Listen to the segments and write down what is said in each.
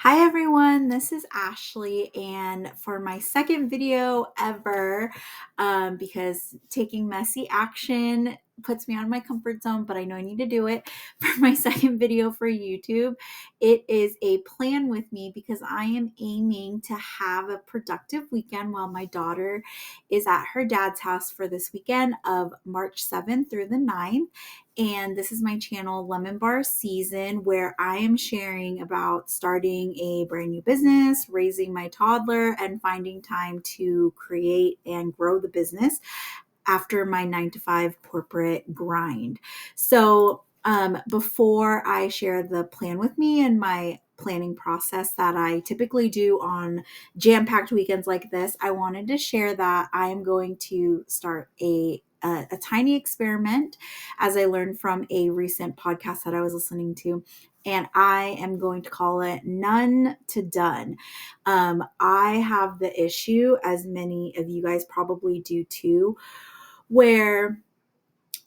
Hi everyone, this is Ashley, and for my second video ever, because taking messy action puts me out of my comfort zone, but I know I need to do it for my second video for YouTube. It is a plan with me because I am aiming to have a productive weekend while my daughter is at her dad's house for this weekend of March 7th through the 9th. And this is my channel, Lemon Bar Season, where I am sharing about starting a brand new business, raising my toddler, and finding time to create and grow the business after my 9 to 5 corporate grind. So, before I share the plan with me and my planning process that I typically do on jam-packed weekends like this, I wanted to share that I am going to start a tiny experiment as I learned from a recent podcast that I was listening to. And I am going to call it none to done. I have the issue, as many of you guys probably do too, where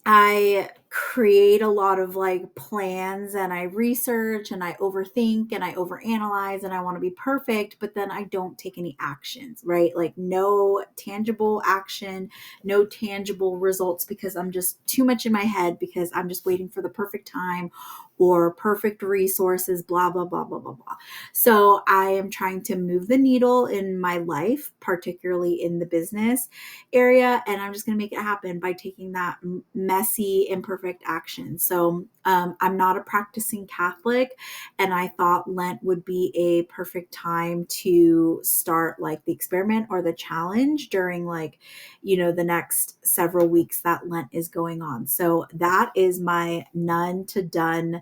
I create a lot of like plans and I research and I overthink and I overanalyze and I want to be perfect, but then I don't take any actions, right? Like no tangible action, no tangible results because I'm just too much in my head because I'm just waiting for the perfect time or perfect resources, blah, blah, blah, blah, blah, blah. So I am trying to move the needle in my life, particularly in the business area, and I'm just going to make it happen by taking that messy, imperfect action. So I'm not a practicing Catholic, and I thought Lent would be a perfect time to start like the experiment or the challenge during the next several weeks that Lent is going on. So that is my none to done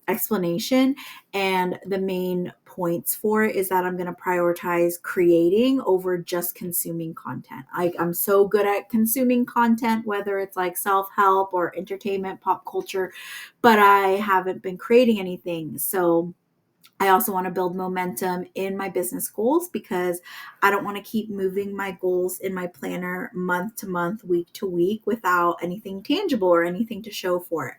explanation. And the main points for it is that I'm going to prioritize creating over just consuming content. I'm so good at consuming content, whether it's like self-help or entertainment, pop culture, but I haven't been creating anything. So I also want to build momentum in my business goals because I don't want to keep moving my goals in my planner month to month, week to week without anything tangible or anything to show for it.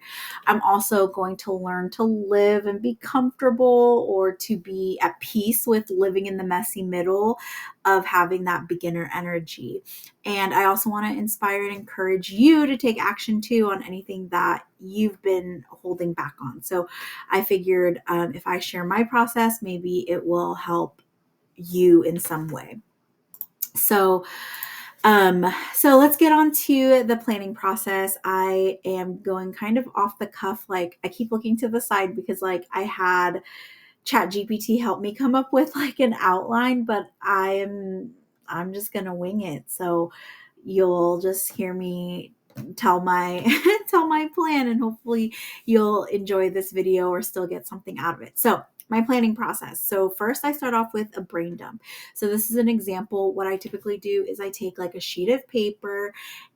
I'm also going to learn to live and be comfortable or to be at peace with living in the messy middle of having that beginner energy. And I also want to inspire and encourage you to take action too on anything that you've been holding back on. So I figured if I share my process, maybe it will help you in some way. So, so let's get on to the planning process. I am going kind of off the cuff. Like I keep looking to the side because like I had ChatGPT help me come up with like an outline, but I'm just gonna wing it. So you'll just hear me tell my tell my plan, and hopefully you'll enjoy this video or still get something out of it. So my planning process. So first I start off with a brain dump. So this is an example. What I typically do is I take like a sheet of paper,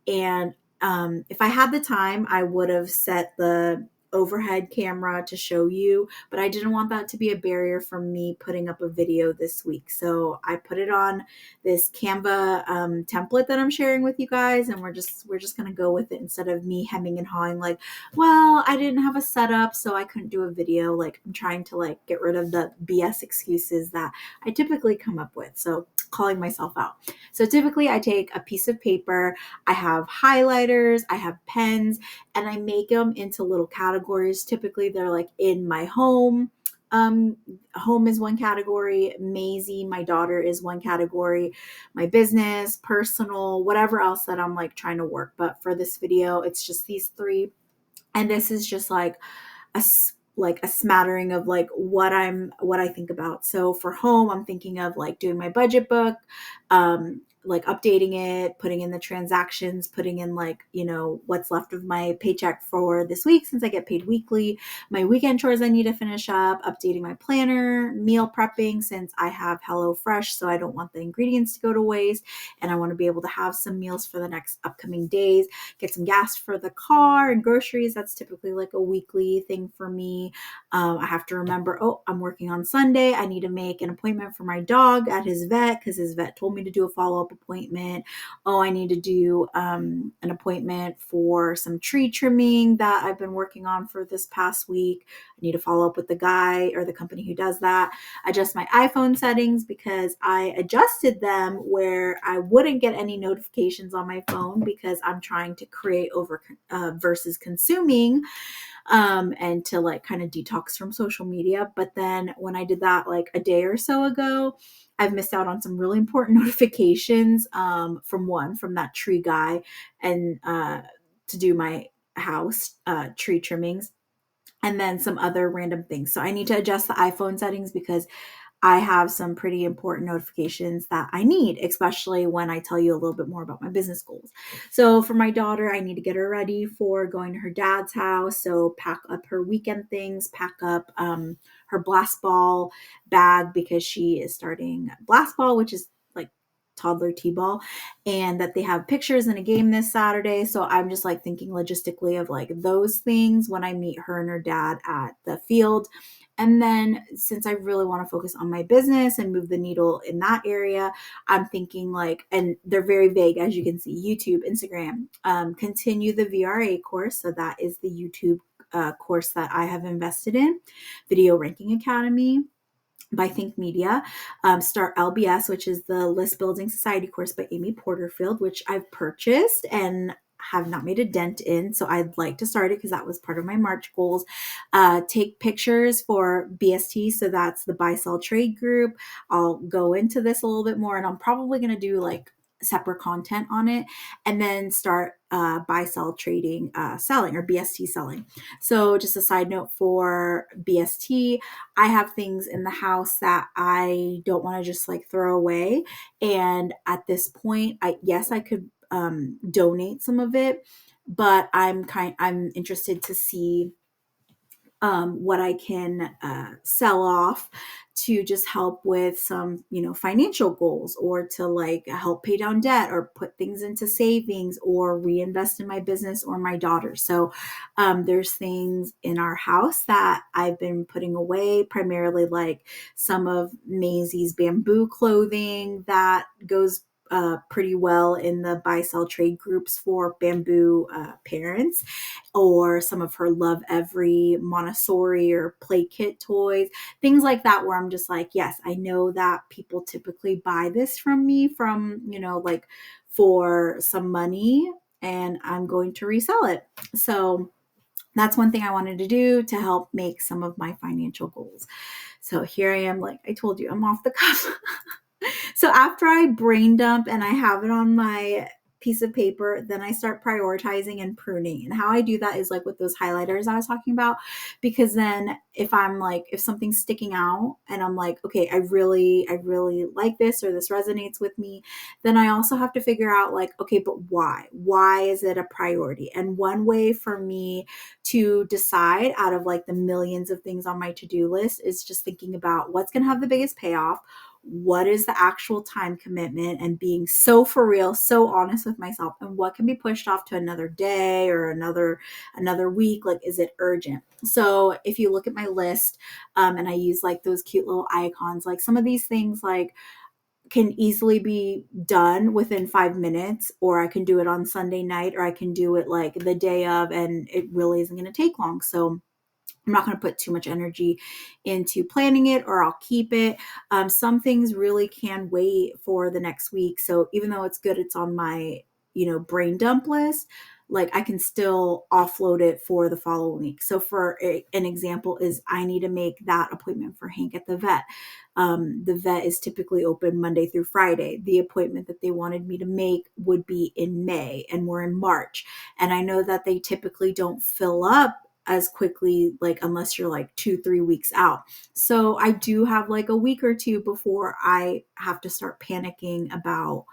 and if I had the time, I would have set the overhead camera to show you, but I didn't want that to be a barrier for me putting up a video this week. So I put it on this Canva template that I'm sharing with you guys, and we're just going to go with it instead of me hemming and hawing like, well, I didn't have a setup, so I couldn't do a video. Like I'm trying to like get rid of the BS excuses that I typically come up with. So calling myself out. So typically I take a piece of paper, I have highlighters, I have pens, and I make them into little categories. Typically they're like in my home. Home is one category. Maisie, my daughter, is one category. My business, personal, whatever else that I'm like trying to work. But for this video, it's just these three. And this is just like a smattering of like what I think about. So for home, I'm thinking of like doing my budget book, like updating it, putting in the transactions, putting in like, what's left of my paycheck for this week since I get paid weekly, my weekend chores I need to finish up, updating my planner, meal prepping since I have HelloFresh, so I don't want the ingredients to go to waste and I want to be able to have some meals for the next upcoming days, get some gas for the car and groceries. That's typically like a weekly thing for me. I have to remember, I'm working on Sunday. I need to make an appointment for my dog at his vet because his vet told me to do a follow-up follow-up appointment. Oh, I need to do an appointment for some tree trimming that I've been working on for this past week. I need to follow up with the guy or the company who does that. Adjust my iPhone settings because I adjusted them where I wouldn't get any notifications on my phone because I'm trying to create over versus consuming, and to like kind of detox from social media. But then when I did that like a day or so ago, I've missed out on some really important notifications, from that tree guy, and to do my house tree trimmings, and then some other random things. So I need to adjust the iPhone settings because I have some pretty important notifications that I need, especially when I tell you a little bit more about my business goals. So for my daughter, I need to get her ready for going to her dad's house. So pack up her weekend things, pack up her blast ball bag because she is starting blast ball, which is like toddler t-ball, and that they have pictures in a game this Saturday. So I'm just like thinking logistically of like those things when I meet her and her dad at the field. And then since I really want to focus on my business and move the needle in that area, I'm thinking like, and they're very vague, as you can see, YouTube, Instagram, continue the VRA course. So that is the YouTube course that I have invested in, Video Ranking Academy by Think Media, start LBS, which is the List Building Society course by Amy Porterfield, which I've purchased and have not made a dent in. So I'd like to start it because that was part of my March goals. Take pictures for BST. So that's the buy sell trade group. I'll go into this a little bit more, and I'm probably going to do like separate content on it, and then start buy sell trading selling, or BST selling. So just a side note for BST, I have things in the house that I don't want to just like throw away. And at this point, I could donate some of it, but I'm interested to see what I can sell off to just help with some, financial goals, or to like help pay down debt, or put things into savings, or reinvest in my business or my daughter. So there's things in our house that I've been putting away, primarily like some of Maisie's bamboo clothing that goes pretty well in the buy sell trade groups for bamboo parents, or some of her Love Every Montessori or play kit toys, things like that, where I'm just like, yes, I know that people typically buy this from me like for some money, and I'm going to resell it. So that's one thing I wanted to do to help make some of my financial goals. So here I am, like I told you, I'm off the cuff. So after I brain dump and I have it on my piece of paper, then I start prioritizing and pruning. And how I do that is like with those highlighters I was talking about, because then if something's sticking out and I'm like, okay, I really like this, or this resonates with me, then I also have to figure out like, okay, but why? Why is it a priority? And one way for me to decide out of like the millions of things on my to-do list is just thinking about what's going to have the biggest payoff, what is the actual time commitment, and being so for real, so honest with myself, and what can be pushed off to another day or another week. Like, is it urgent? So if you look at my list, and I use like those cute little icons, like some of these things like can easily be done within 5 minutes, or I can do it on Sunday night, or I can do it like the day of, and it really isn't going to take long. So I'm not going to put too much energy into planning it, or I'll keep it. Some things really can wait for the next week. So even though it's good, it's on my, brain dump list, like I can still offload it for the following week. So an example is I need to make that appointment for Hank at the vet. The vet is typically open Monday through Friday. The appointment that they wanted me to make would be in May, and we're in March. And I know that they typically don't fill up as quickly, like unless you're like 2-3 weeks out. So I do have like a week or two before I have to start panicking about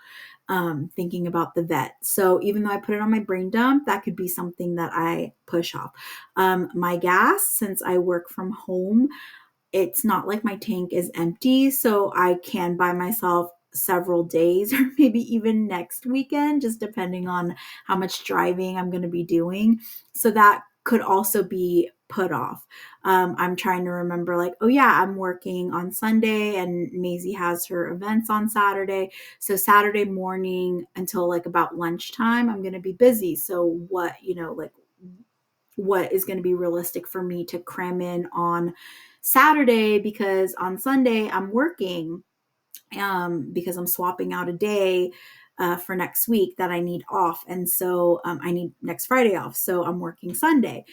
thinking about the vet. So even though I put it on my brain dump, that could be something that I push off. My gas, since I work from home, it's not like my tank is empty, so I can buy myself several days, or maybe even next weekend, just depending on how much driving I'm going to be doing. So that could also be put off. I'm trying to remember, like, oh yeah, I'm working on Sunday and Maisie has her events on Saturday. So Saturday morning until like about lunchtime, I'm going to be busy. So what, like what is going to be realistic for me to cram in on Saturday, because on Sunday I'm working, because I'm swapping out a day for next week that I need off. And so I need next Friday off. So I'm working Sunday.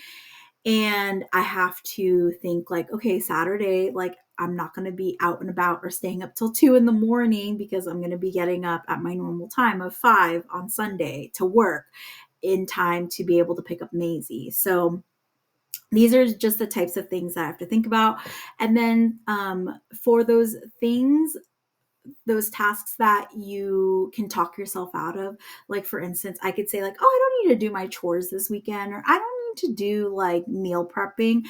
And I have to think like, okay, Saturday, like I'm not going to be out and about or staying up till 2 a.m. because I'm going to be getting up at my normal time of 5 on Sunday to work in time to be able to pick up Maisie. So these are just the types of things that I have to think about. And then for those things, those tasks that you can talk yourself out of, like for instance, I could say like, oh, I don't need to do my chores this weekend, or I don't need to do like meal prepping.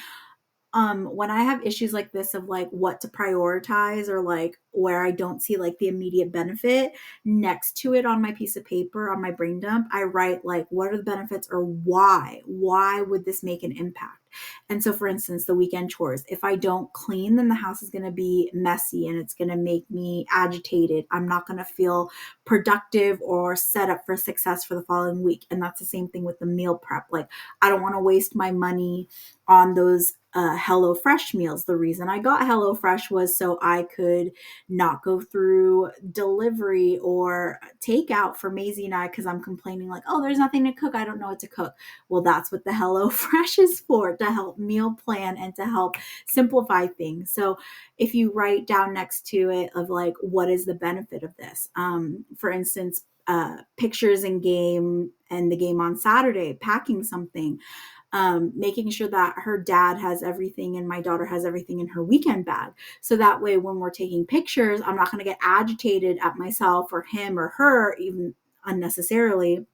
When I have issues like this of like what to prioritize, or like where I don't see like the immediate benefit, next to it on my piece of paper on my brain dump, I write like, what are the benefits, or why would this make an impact? And so for instance, the weekend chores, if I don't clean, then the house is going to be messy and it's going to make me agitated. I'm not going to feel productive or set up for success for the following week. And that's the same thing with the meal prep. Like, I don't want to waste my money on those HelloFresh meals. The reason I got HelloFresh was so I could not go through delivery or takeout for Maisie and I, because I'm complaining like, oh, there's nothing to cook. I don't know what to cook. Well, that's what the HelloFresh is for, to help meal plan and to help simplify things. So if you write down next to it of like, what is the benefit of this? For instance, pictures and the game on Saturday, packing something, making sure that her dad has everything and my daughter has everything in her weekend bag. So that way, when we're taking pictures, I'm not going to get agitated at myself or him or her, even unnecessarily,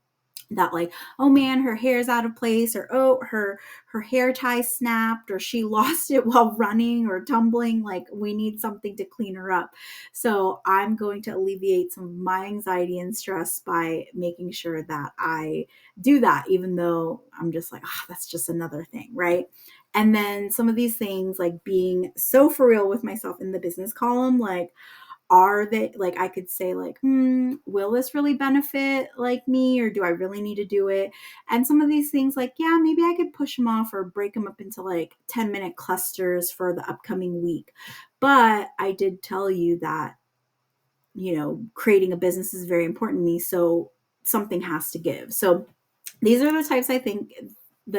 that like, oh man, her hair's out of place, or oh, her hair tie snapped, or she lost it while running or tumbling. Like, we need something to clean her up. So I'm going to alleviate some of my anxiety and stress by making sure that I do that, even though I'm just like, oh, that's just another thing, right? And then some of these things, like being so for real with myself in the business column, like, are they, like, I could say like, will this really benefit like me, or do I really need to do it? And some of these things, like, yeah, maybe I could push them off or break them up into like 10-minute clusters for the upcoming week. But I did tell you that, creating a business is very important to me. So something has to give. So these are the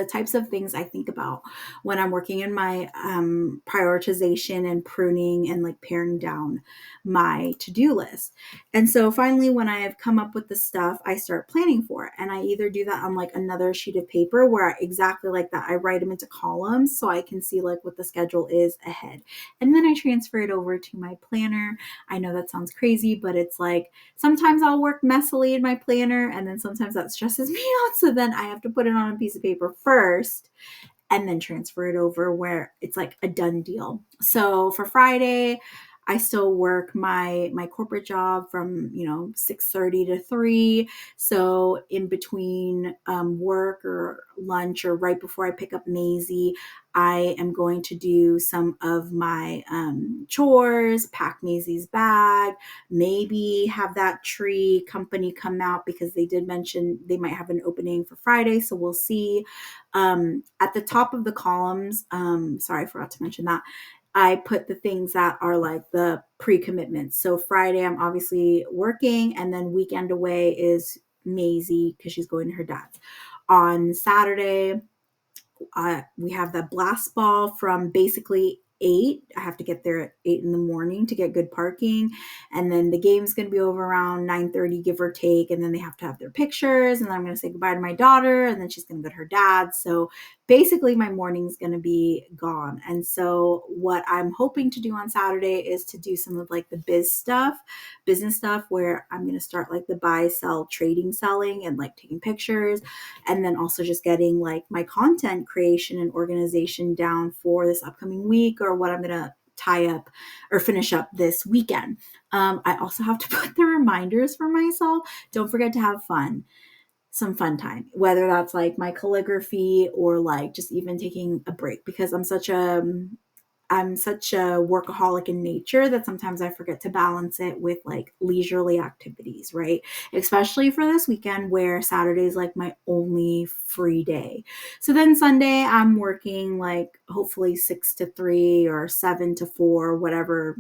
types of things I think about when I'm working in my prioritization and pruning and like paring down my to-do list. And so finally, when I have come up with the stuff, I start planning for it. And I either do that on like another sheet of paper where exactly like that, I write them into columns so I can see like what the schedule is ahead. And then I transfer it over to my planner. I know that sounds crazy, but it's like, sometimes I'll work messily in my planner, and then sometimes that stresses me out. So then I have to put it on a piece of paper first and then transfer it over where it's like a done deal. So for Friday, I still work my corporate job from 6:30 to 3. So in between work or lunch or right before I pick up Maisie, I am going to do some of my chores, pack Maisie's bag, maybe have that tree company come out because they did mention they might have an opening for Friday. So we'll see. At the top of the columns, sorry, I forgot to mention that, I put the things that are like the pre-commitments. So Friday, I'm obviously working, and then weekend away is Maisie because she's going to her dad's. On Saturday, we have the blast ball from basically 8. I have to get there at 8 in the morning to get good parking. And then the game's going to be over around 9:30, give or take. And then they have to have their pictures. And then I'm going to say goodbye to my daughter. And then she's going to go to her dad. So basically my morning's going to be gone. And so what I'm hoping to do on Saturday is to do some of like the business stuff, where I'm going to start like the buy, sell, trading, selling, and like taking pictures. And then also just getting like my content creation and organization down for this upcoming week, or what I'm going to tie up or finish up this weekend. I also have to put the reminders for myself. Don't forget to have fun. some fun time, whether that's like my calligraphy or like just even taking a break, because I'm such a workaholic in nature that sometimes I forget to balance it with like leisurely activities, right? Especially for this weekend where Saturday is like my only free day. So then Sunday I'm working like hopefully 6 to 3 or 7 to 4, whatever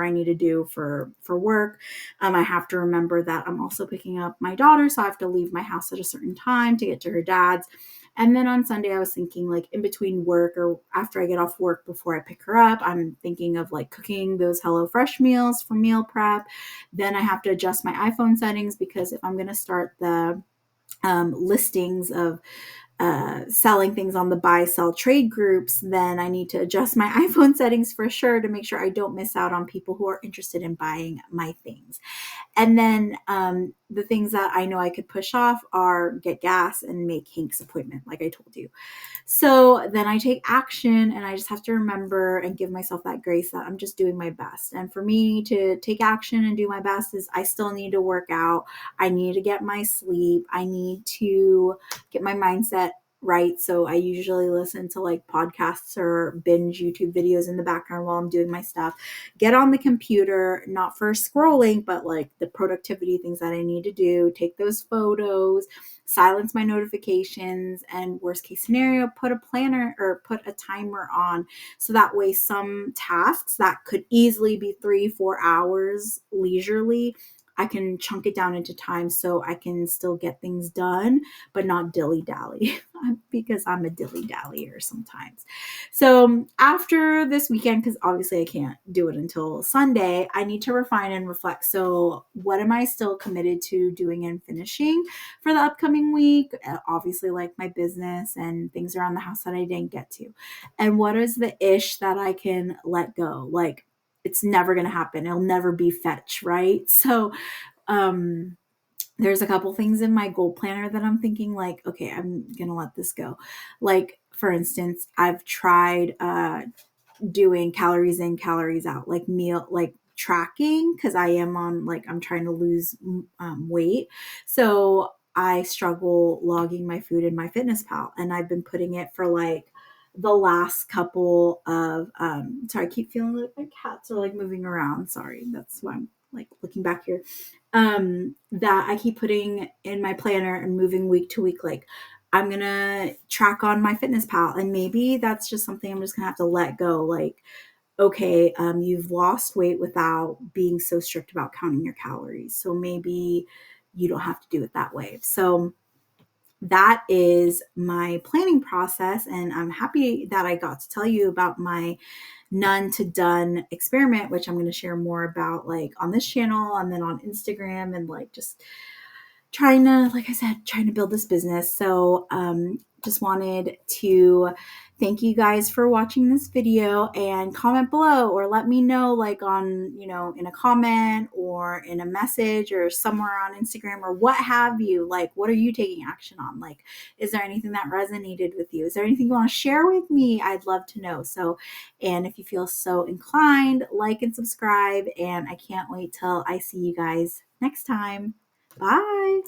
I need to do for work. I have to remember that I'm also picking up my daughter, so I have to leave my house at a certain time to get to her dad's. And then on Sunday, I was thinking like in between work or after I get off work before I pick her up, I'm thinking of like cooking those HelloFresh meals for meal prep. Then I have to adjust my iPhone settings because if I'm going to start the listings of selling things on the buy sell trade groups, then I need to adjust my iPhone settings for sure to make sure I don't miss out on people who are interested in buying my things. And then the things that I know I could push off are get gas and make Hank's appointment, like I told you. So then I take action and I just have to remember and give myself that grace that I'm just doing my best. And for me to take action and do my best is I still need to work out. I need to get my sleep. I need to get my mindset right. So I usually listen to like podcasts or binge YouTube videos in the background while I'm doing my stuff. Get on the computer, not for scrolling, but like the productivity things that I need to do, take those photos, silence my notifications, and worst case scenario, put a planner or put a timer on. So that way some tasks that could easily be 3-4 hours leisurely, I can chunk it down into time so I can still get things done, but not dilly dally because I'm a dilly dallyer sometimes. So after this weekend, because obviously I can't do it until Sunday, I need to refine and reflect. So what am I still committed to doing and finishing for the upcoming week? Obviously, like my business and things around the house that I didn't get to. And what is the ish that I can let go? Like, it's never going to happen. It'll never be fetch, right? So, um, there's a couple things in my goal planner that I'm thinking like, okay, I'm going to let this go. Like, for instance, I've tried doing calories in, calories out, like meal, like tracking, because I am on, like, I'm trying to lose weight. So I struggle logging my food in my fitness pal, and I've been putting it for like the last couple of sorry, I keep feeling like my cats are like moving around. Sorry, that's why I'm like looking back here. That I keep putting in my planner and moving week to week, like I'm gonna track on my fitness pal, and maybe that's just something I'm just gonna have to let go. Like, okay, you've lost weight without being so strict about counting your calories, so maybe you don't have to do it that way. So that is my planning process, and I'm happy that I got to tell you about my none to done experiment, which I'm going to share more about like on this channel and then on Instagram, and like just trying to, like I said, trying to build this business. So just wanted to thank you guys for watching this video, and comment below or let me know, like on, in a comment or in a message or somewhere on Instagram or what have you, like what are you taking action on? Like, is there anything that resonated with you? Is there anything you want to share with me? I'd love to know. So, and if you feel so inclined, like and subscribe, and I can't wait till I see you guys next time. Bye.